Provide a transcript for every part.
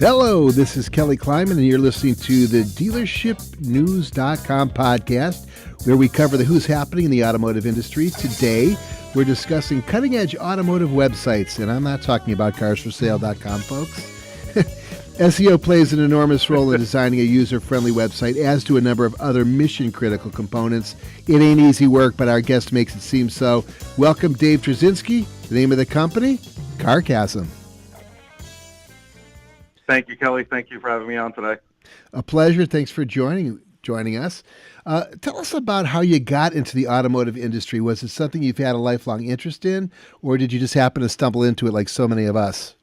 Hello, this is Kelly Kleiman, and you're listening to the DealershipNews.com podcast, where we cover the who's happening in the automotive industry. Today, we're discussing cutting-edge automotive websites, and I'm not talking about carsforsale.com, folks. SEO plays an enormous role in designing a user-friendly website, as do a number of other mission-critical components. It ain't easy work, but our guest makes it seem so. Welcome, Dave Tarczynski. The name of the company, CarCasm. Thank you, Kelly. Thank you for having me on today. A pleasure. Thanks for joining us. Tell us about how you got into the automotive industry. Was it something you've had a lifelong interest in, or did you just happen to stumble into it like so many of us?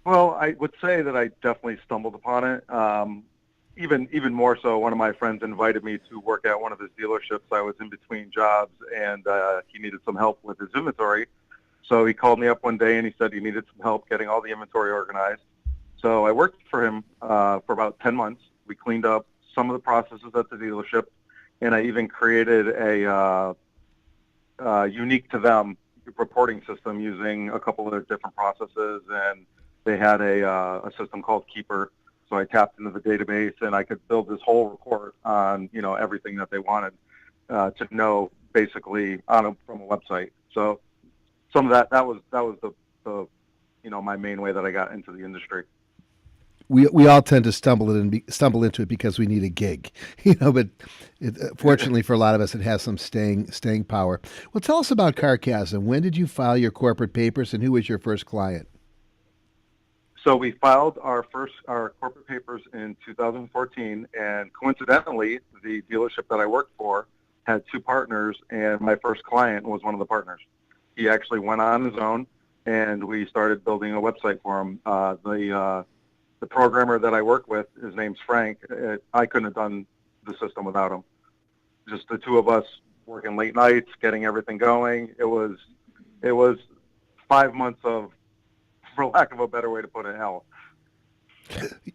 Well, I would say that I definitely stumbled upon it. Even more so, one of my friends invited me to work at one of his dealerships. I was in between jobs, and he needed some help with his inventory. So he called me up one day, and he said he needed some help getting all the inventory organized. So I worked for him for about 10 months. We cleaned up some of the processes at the dealership, and I even created a unique to them reporting system using a couple of different processes, and they had a system called Keeper. So I tapped into the database, and I could build this whole report on everything that they wanted to know, basically from a website. So some of that was the my main way that I got into the industry. We all tend to stumble into it because we need a gig, but fortunately for a lot of us, it has some staying power. Well, tell us about CarCasm. When did you file your corporate papers, and who was your first client? So we filed our corporate papers in 2014, and coincidentally, the dealership that I worked for had two partners, and my first client was one of the partners. He actually went on his own, and we started building a website for him. The programmer that I work with, his name's Frank. I couldn't have done the system without him. Just the two of us working late nights, getting everything going. It was 5 months of, for lack of a better way to put it, hell.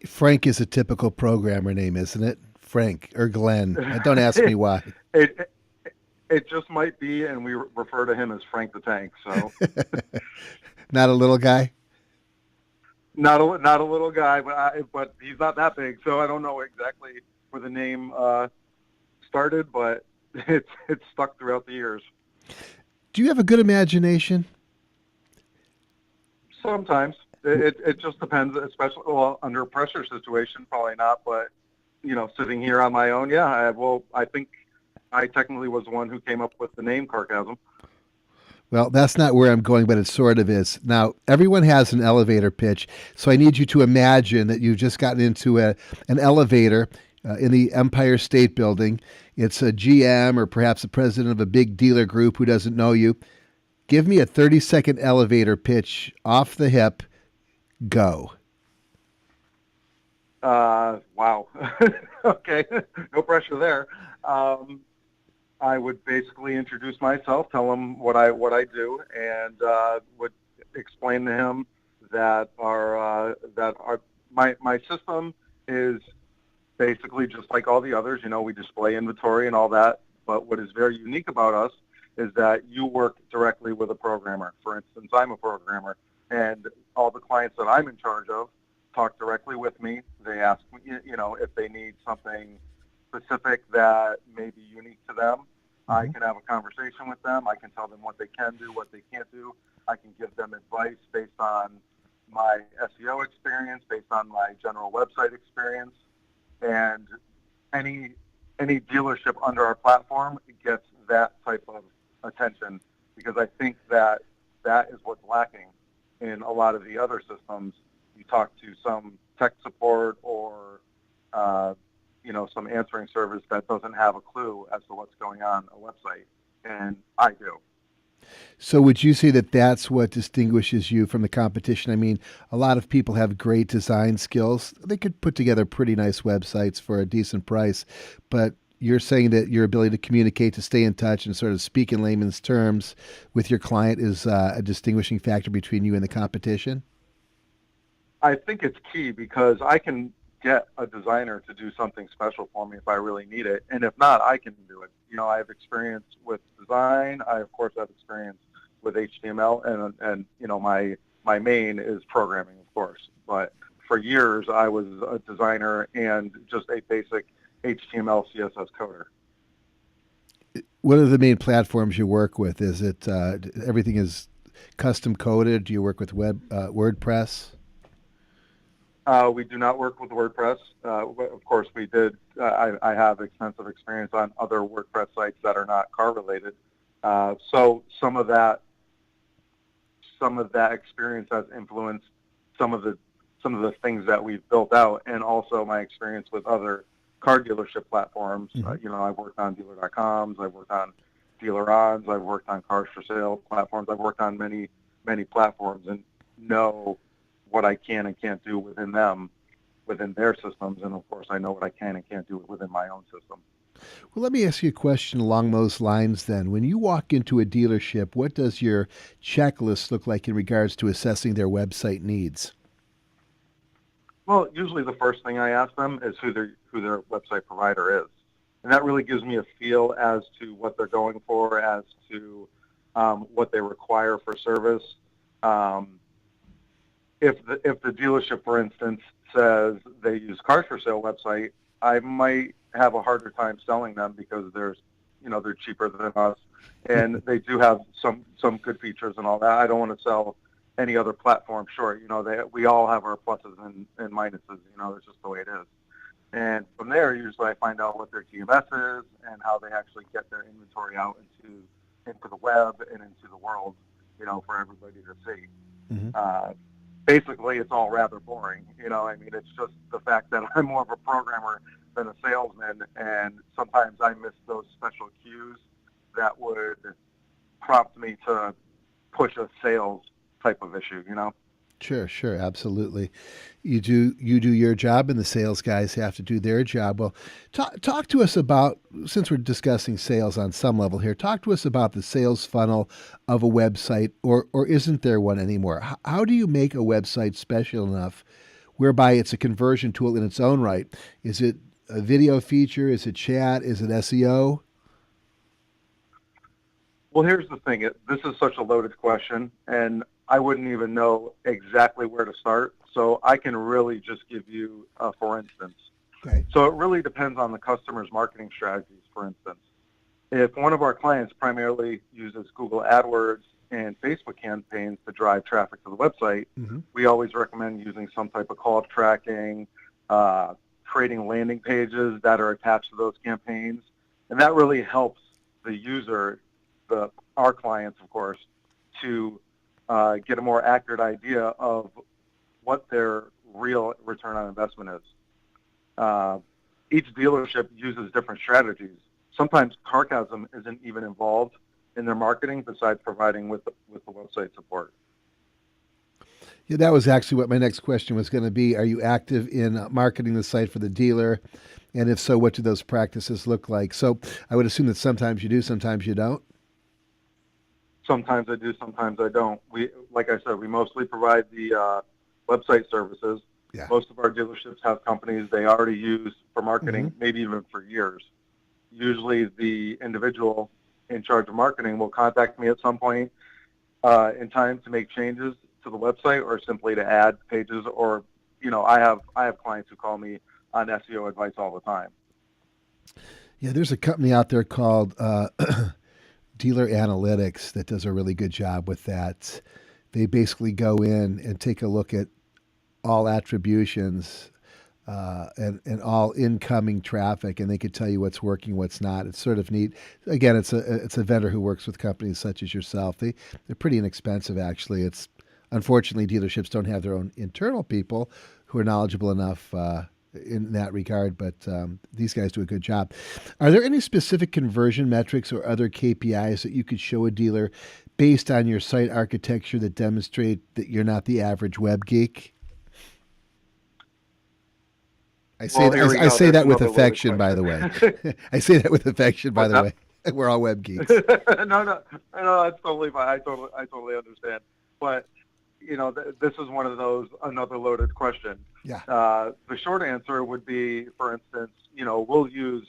Frank is a typical programmer name, isn't it? Frank or Glenn. Don't ask me why. It just might be, and we refer to him as Frank the Tank. So, not a little guy. Not a little guy, but he's not that big, so I don't know exactly where the name started, but it's stuck throughout the years. Do you have a good imagination? Sometimes. It just depends, especially under a pressure situation, probably not, but sitting here on my own, yeah. I think I technically was the one who came up with the name CarCasm. Well, that's not where I'm going, but it sort of is. Now, everyone has an elevator pitch, so I need you to imagine that you've just gotten into an elevator in the Empire State Building. It's a GM or perhaps the president of a big dealer group who doesn't know you. Give me a 30-second elevator pitch off the hip. Go. Wow. Okay. No pressure there. I would basically introduce myself, tell him what I do, and would explain to him that my system is basically just like all the others. We display inventory and all that. But what is very unique about us is that you work directly with a programmer. For instance, I'm a programmer, and all the clients that I'm in charge of talk directly with me. They ask me, if they need something specific that may be unique to them. I can have a conversation with them. I can tell them what they can do, what they can't do. I can give them advice based on my SEO experience, based on my general website experience. And any dealership under our platform gets that type of attention, because I think that is what's lacking in a lot of the other systems. You talk to some tech support or some answering service that doesn't have a clue as to what's going on a website, and I do. So would you say that that's what distinguishes you from the competition? I mean, a lot of people have great design skills. They could put together pretty nice websites for a decent price, but you're saying that your ability to communicate, to stay in touch, and sort of speak in layman's terms with your client is a distinguishing factor between you and the competition? I think it's key, because I can get a designer to do something special for me if I really need it. And if not, I can do it. I have experience with design. I, of course, have experience with HTML, and my main is programming, of course. But for years, I was a designer and just a basic HTML, CSS coder. What are the main platforms you work with? Is it everything is custom coded? Do you work with WordPress? We do not work with WordPress. Of course, we did. I have extensive experience on other WordPress sites that are not car related. So some of that experience has influenced some of the things that we've built out, and also my experience with other car dealership platforms. Mm-hmm. I've worked on dealer.coms, I've worked on dealer-ons, I've worked on cars for sale platforms. I've worked on many platforms and know what I can and can't do within them, within their systems, and of course I know what I can and can't do within my own system. Well, let me ask you a question along those lines then. When you walk into a dealership, what does your checklist look like in regards to assessing their website needs? Well, usually the first thing I ask them is who their website provider is, and that really gives me a feel as to what they're going for, as to what they require for service. If the dealership, for instance, says they use cars for sale website, I might have a harder time selling them because they're cheaper than us, and they do have some good features and all that. I don't want to sell any other platform short. We all have our pluses and minuses. It's just the way it is. And from there, usually I find out what their TMS is and how they actually get their inventory out into the web and into the world, for everybody to see. Mm-hmm. Basically, it's all rather boring. It's just the fact that I'm more of a programmer than a salesman, and sometimes I miss those special cues that would prompt me to push a sales type of issue. Sure, absolutely. You do your job, and the sales guys have to do their job. Well, talk to us about, since we're discussing sales on some level here, talk to us about the sales funnel of a website, or isn't there one anymore? How do you make a website special enough whereby it's a conversion tool in its own right? Is it a video feature? Is it chat? Is it SEO? Well, here's the thing. This is such a loaded question, and I wouldn't even know exactly where to start. So I can really just give you, for instance. Okay. So it really depends on the customer's marketing strategies, for instance. If one of our clients primarily uses Google AdWords and Facebook campaigns to drive traffic to the website, Mm-hmm. we always recommend using some type of call tracking, creating landing pages that are attached to those campaigns. And that really helps the user, our clients, of course, to get a more accurate idea of what their real return on investment is. Each dealership uses different strategies. Sometimes CarCasm isn't even involved in their marketing besides providing with the website support. Yeah, that was actually what my next question was going to be. Are you active in marketing the site for the dealer? And if so, what do those practices look like? So I would assume that sometimes you do, sometimes you don't. Sometimes I do, sometimes I don't. Like I said, we mostly provide the website services. Yeah. Most of our dealerships have companies they already use for marketing, Mm-hmm. maybe even for years. Usually the individual in charge of marketing will contact me at some point in time to make changes to the website or simply to add pages, or, I have clients who call me on SEO advice all the time. Yeah, there's a company out there called Dealer Analytics that does a really good job with that. They basically go in and take a look at all attributions and all incoming traffic, and they could tell you what's working, what's not. It's sort of neat. Again, it's a vendor who works with companies such as yourself. They're pretty inexpensive, actually. It's unfortunately dealerships don't have their own internal people who are knowledgeable enough in that regard, but these guys do a good job. Are there any specific conversion metrics or other KPIs that you could show a dealer based on your site architecture that demonstrate that you're not the average web geek? I say that with affection, by the way. I say that with affection, by the way. We're all web geeks. No, that's totally fine. I totally understand. But this is one of those, another loaded question. Yeah. The short answer would be, for instance, we'll use,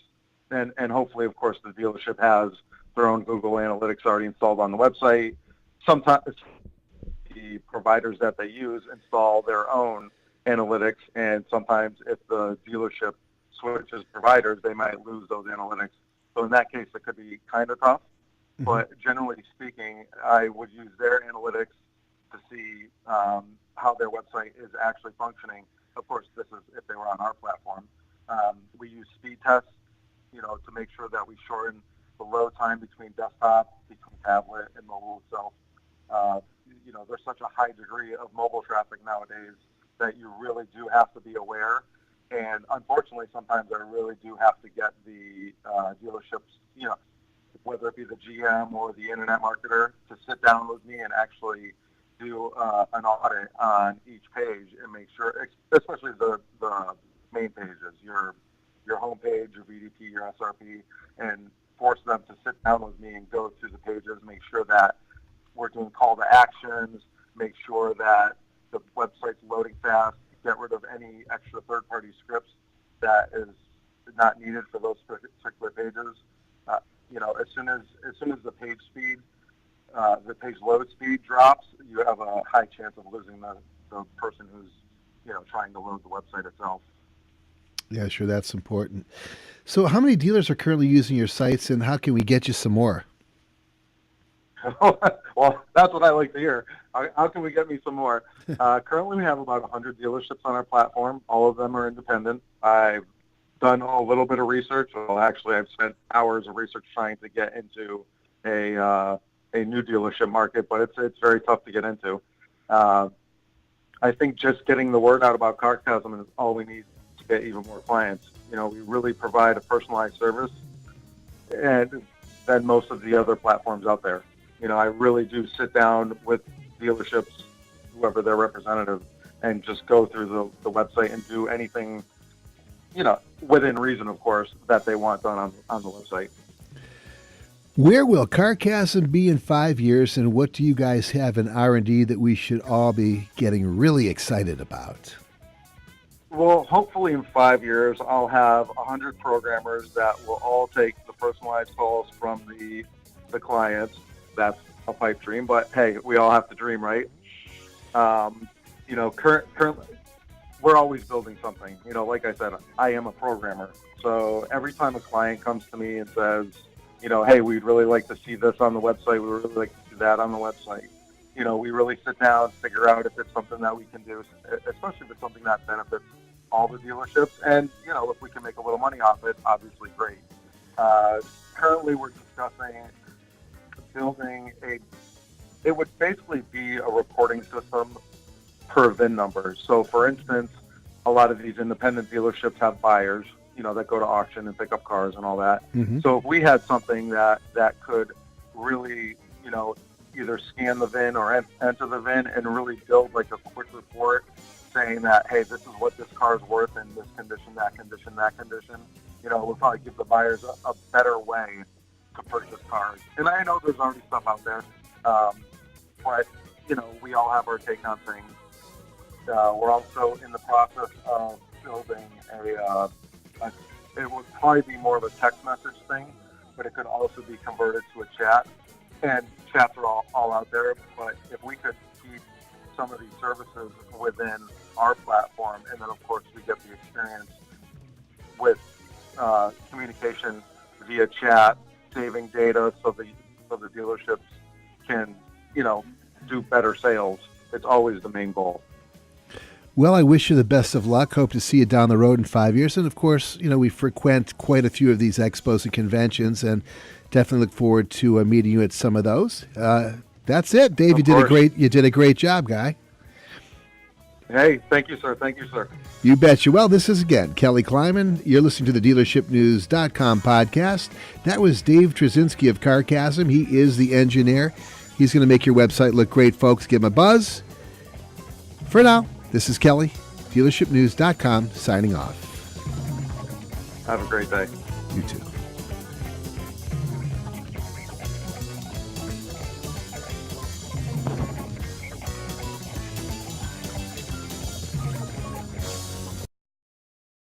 and hopefully, of course, the dealership has their own Google Analytics already installed on the website. Sometimes the providers that they use install their own analytics, and sometimes if the dealership switches providers, they might lose those analytics. So in that case, it could be kind of tough. Mhm. But generally speaking, I would use their analytics to see how their website is actually functioning. Of course, this is if they were on our platform. We use speed tests, to make sure that we shorten the load time between desktop, between tablet, and mobile itself. There's such a high degree of mobile traffic nowadays that you really do have to be aware. And unfortunately, sometimes I really do have to get the dealerships, whether it be the GM or the internet marketer, to sit down with me and actually do an audit on each page and make sure, especially the main pages, your home page, your VDP, your SRP, and force them to sit down with me and go through the pages, make sure that we're doing call to actions, make sure that the website's loading fast, get rid of any extra third-party scripts that is not needed for those particular pages. As soon as the page speed, the page load speed drops, you have a high chance of losing the person who's trying to load the website itself. Yeah, sure, that's important. So how many dealers are currently using your sites, and how can we get you some more? Well, that's what I like to hear. How can we get me some more? Currently, we have about 100 dealerships on our platform. All of them are independent. I've done a little bit of research. Well, actually, I've spent hours of research trying to get into a new dealership market, but it's very tough to get into. I think just getting the word out about CarCasm is all we need to get even more clients. We really provide a personalized service, and than most of the other platforms out there. I really do sit down with dealerships, whoever their representative, and just go through the website and do anything, within reason, of course, that they want done on the website. Where will CarCasm be in 5 years, and what do you guys have in R&D that we should all be getting really excited about? Well, hopefully in 5 years, I'll have 100 programmers that will all take the personalized calls from the clients. That's a pipe dream, but hey, we all have to dream, right? Currently, we're always building something. Like I said, I am a programmer. So every time a client comes to me and says, hey, we'd really like to see this on the website, we would really like to see that on the website, we really sit down, figure out if it's something that we can do, especially if it's something that benefits all the dealerships. And, if we can make a little money off it, obviously great. Currently, we're discussing building it would basically be a reporting system per VIN number. So, for instance, a lot of these independent dealerships have buyers, that go to auction and pick up cars and all that. Mm-hmm. So if we had something that could really, either scan the VIN or enter the VIN and really build like a quick report saying that, hey, this is what this car's worth in this condition, that condition, that condition, we'll probably give the buyers a better way to purchase cars. And I know there's already stuff out there, but, we all have our take on things. We're also in the process of building it would probably be more of a text message thing, but it could also be converted to a chat. And chats are all out there, but if we could keep some of these services within our platform, and then of course we get the experience with communication via chat, saving data so the dealerships can, do better sales. It's always the main goal. Well, I wish you the best of luck. Hope to see you down the road in 5 years. And of course, we frequent quite a few of these expos and conventions, and definitely look forward to meeting you at some of those. That's it, Dave. You did a great job, guy. Hey, thank you, sir. Thank you, sir. You betcha. Well, this is again Kelly Kleiman. You're listening to the DealershipNews.com podcast. That was Dave Tarczynski of CarCasm. He is the engineer. He's going to make your website look great, folks. Give him a buzz. For now, this is Kelly, DealershipNews.com, signing off. Have a great day. You too.